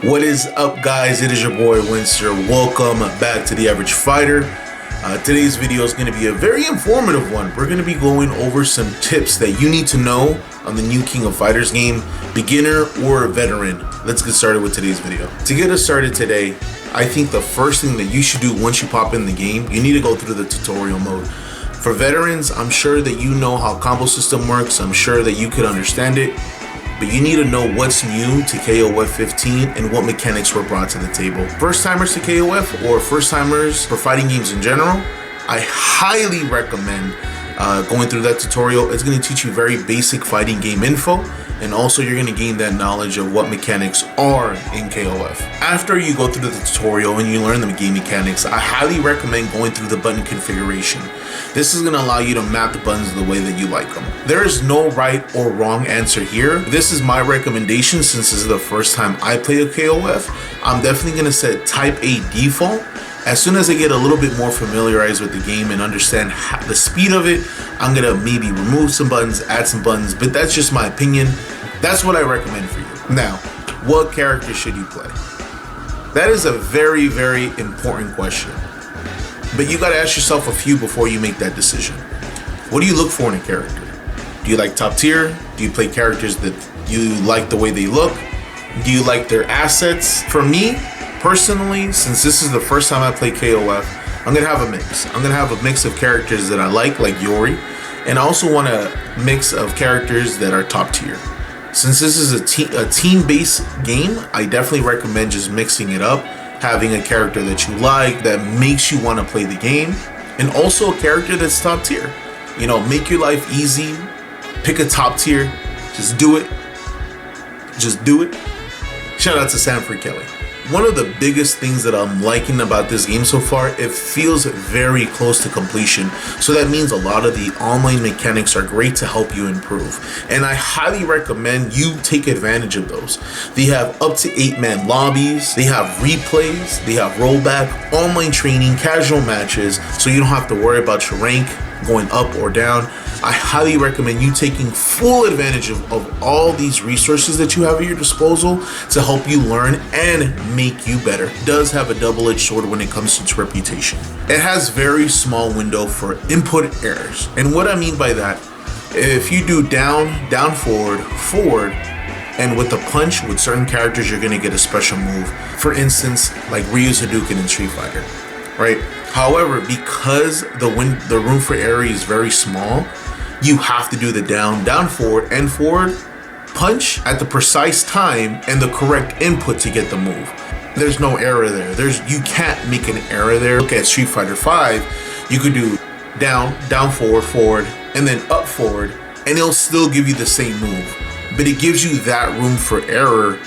What is up, guys? It is your boy Wenster. Welcome back to The Average Fighter. Today's video is going to be a very informative one. We're going to be going over some tips that you need to know on the new King of Fighters game, beginner or veteran. Let's get started with today's video. To get us started today, I think the first thing that you should do once you pop in the game, you need to go through the tutorial mode. For veterans, I'm sure that you know how combo system works. I'm sure that you could understand it. But you need to know what's new to KOF 15 and what mechanics were brought to the table. First timers to KOF or first timers for fighting games in general, I highly recommend going through that tutorial. It's going to teach you very basic fighting game info, and also you're going to gain that knowledge of what mechanics are in KOF. After you go through the tutorial and you learn the game mechanics, I highly recommend going through the button configuration. This is going to allow you to map the buttons the way that you like them. There is no right or wrong answer here. This is my recommendation since this is the first time I play a KOF. I'm definitely going to set type A default. As soon as I get a little bit more familiarized with the game and understand the speed of it, I'm going to maybe remove some buttons, add some buttons, but that's just my opinion. That's what I recommend for you. Now, what character should you play? That is a very, very important question. But you got to ask yourself a few before you make that decision. What do you look for in a character? Do you like top tier? Do you play characters that you like the way they look? Do you like their assets? For me, personally, since this is the first time I play KOF, I'm going to have a mix. I'm going to have a mix of characters that I like Yori, and I also want a mix of characters that are top tier. Since this is a team-based game, I definitely recommend just mixing it up, having a character that you like, that makes you want to play the game, and also a character that's top tier. You know, make your life easy, pick a top tier, just do it. Just do it. Shout out to Sanford Kelly. One of the biggest things that I'm liking about this game so far, it feels very close to completion. So that means a lot of the online mechanics are great to help you improve. And I highly recommend you take advantage of those. They have up to 8-man lobbies, they have replays, they have rollback, online training, casual matches, so you don't have to worry about your rank going up or down. I highly recommend you taking full advantage of all these resources that you have at your disposal to help you learn and make you better. It does have a double-edged sword when it comes to its reputation. It has very small window for input errors. And what I mean by that, if you do down, forward, and with the punch, with certain characters, you're going to get a special move. For instance, like Ryu's Hadouken in Street Fighter, right? However, because the room for error is very small, you have to do the down, forward, and forward punch at the precise time and the correct input to get the move. There's no error there. You can't make an error there. Look at Street Fighter 5. You could do down, forward, and then up, forward, and it'll still give you the same move. But it gives you that room for error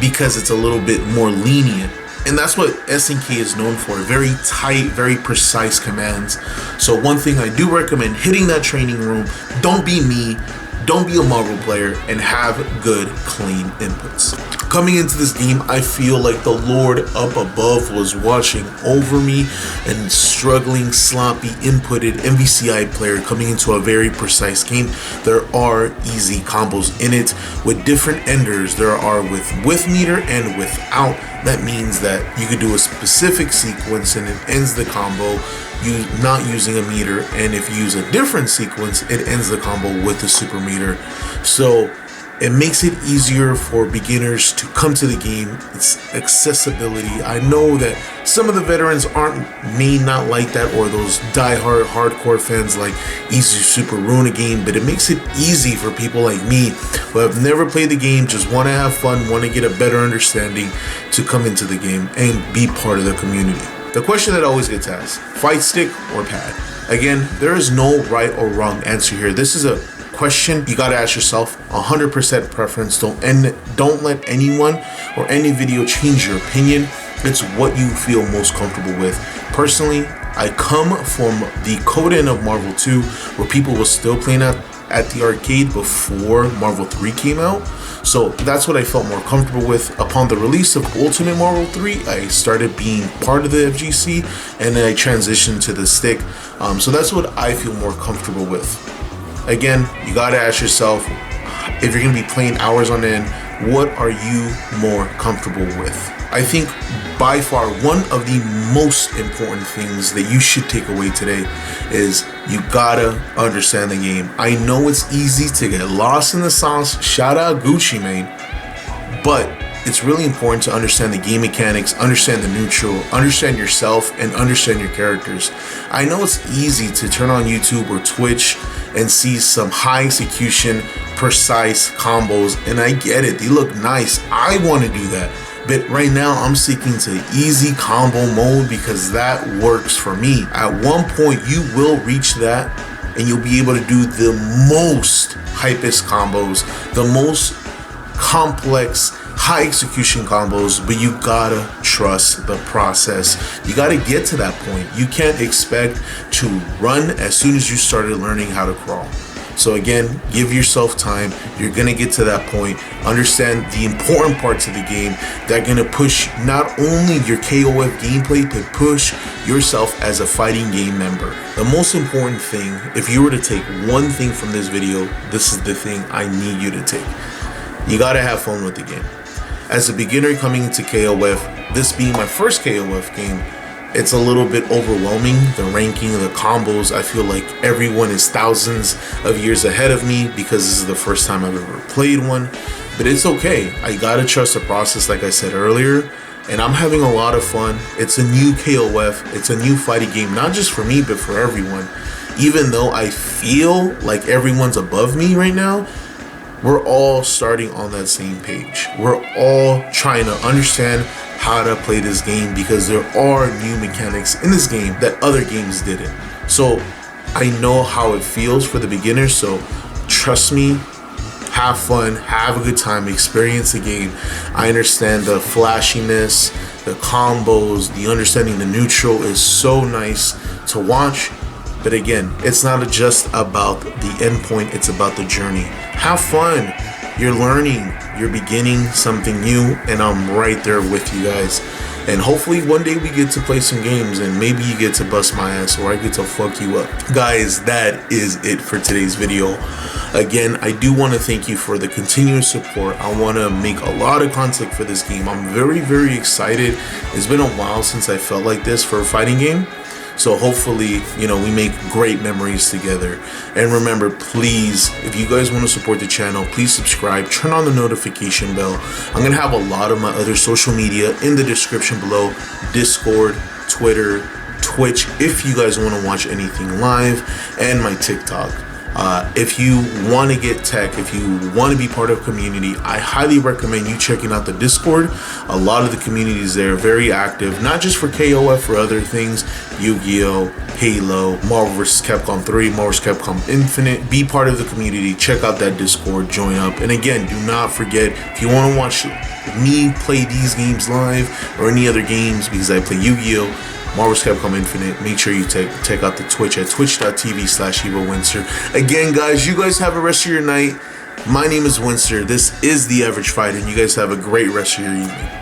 because it's a little bit more lenient. And that's what SNK is known for, very tight, very precise commands. So one thing I do recommend, hitting that training room, don't be me, don't be a Marvel player, and have good, clean inputs. Coming into this game, I feel like the Lord up above was watching over me and struggling, sloppy, inputted MVCI player coming into a very precise game. There are easy combos in it with different enders. There are with meter and without. That means that you could do a specific sequence and it ends the combo you not using a meter, and if you use a different sequence, it ends the combo with the super meter. So it makes it easier for beginners to come to the game. It's accessibility. I know that some of the veterans may not like that, or those die-hard hardcore fans like easy super ruin a game, but it makes it easy for people like me who have never played the game, just want to have fun, want to get a better understanding, to come into the game and be part of the community. The question that always gets asked, fight stick or pad? Again, there is no right or wrong answer here. This is a question you got to ask yourself. 100% preference. Don't let anyone or any video change your opinion. It's what you feel most comfortable with. Personally, I come from the code end of Marvel 2, where people were still playing at the arcade before Marvel 3 came out. So that's what I felt more comfortable with. Upon the release of Ultimate Marvel 3, I started being part of the FGC, and then I transitioned to the stick. So that's what I feel more comfortable with. Again, you gotta ask yourself, if you're gonna be playing hours on end, what are you more comfortable with? I think by far one of the most important things that you should take away today is you gotta understand the game. I know it's easy to get lost in the sauce. Shout out Gucci Mane. But it's really important to understand the game mechanics, understand the neutral, understand yourself, and understand your characters. I know it's easy to turn on YouTube or Twitch and see some high execution, precise combos, and I get it, they look nice. I want to do that. But right now I'm sticking to easy combo mode because that works for me. At one point you will reach that and you'll be able to do the most hypest combos, the most complex high execution combos, but you gotta trust the process. You gotta get to that point. You can't expect to run as soon as you started learning how to crawl. So again, give yourself time. You're gonna get to that point. Understand the important parts of the game that are gonna push not only your KOF gameplay, but push yourself as a fighting game member. The most important thing, if you were to take one thing from this video, this is the thing I need you to take. You gotta have fun with the game. As a beginner coming into KOF, this being my first KOF game, it's a little bit overwhelming. The ranking, the combos, I feel like everyone is thousands of years ahead of me because this is the first time I've ever played one. But it's okay. I gotta trust the process like I said earlier. And I'm having a lot of fun. It's a new KOF. It's a new fighting game, not just for me, but for everyone. Even though I feel like everyone's above me right now, we're all starting on that same page. We're all trying to understand how to play this game because there are new mechanics in this game that other games didn't. So I know how it feels for the beginners, so trust me, have fun, have a good time, experience the game. I understand the flashiness, the combos, the understanding the neutral is so nice to watch. But again, it's not just about the end point, it's about the journey. Have fun. You're learning, you're beginning something new, and I'm right there with you guys. And hopefully one day we get to play some games and maybe you get to bust my ass or I get to fuck you up. Guys, that is it for today's video. Again, I do want to thank you for the continuous support. I want to make a lot of content for this game. I'm very, very excited. It's been a while since I felt like this for a fighting game. So hopefully, you know, we make great memories together. And remember, please, if you guys want to support the channel, please subscribe, turn on the notification bell. I'm going to have a lot of my other social media in the description below. Discord, Twitter, Twitch, if you guys want to watch anything live, and my TikTok. If you want to get tech, if you want to be part of community, I highly recommend you checking out the Discord. A lot of the communities there are very active, not just for KOF, for other things, Yu-Gi-Oh, Halo, Marvel vs. Capcom 3, Marvel vs. Capcom Infinite. Be part of the community, check out that Discord, join up. And again, do not forget, if you want to watch me play these games live or any other games, because I play Yu-Gi-Oh, Marvel vs. Capcom Infinite, make sure you check out the Twitch at twitch.tv/HeroWenster. Again, guys, you guys have a rest of your night. My name is Wenster. This is The Average Fighter, and you guys have a great rest of your evening.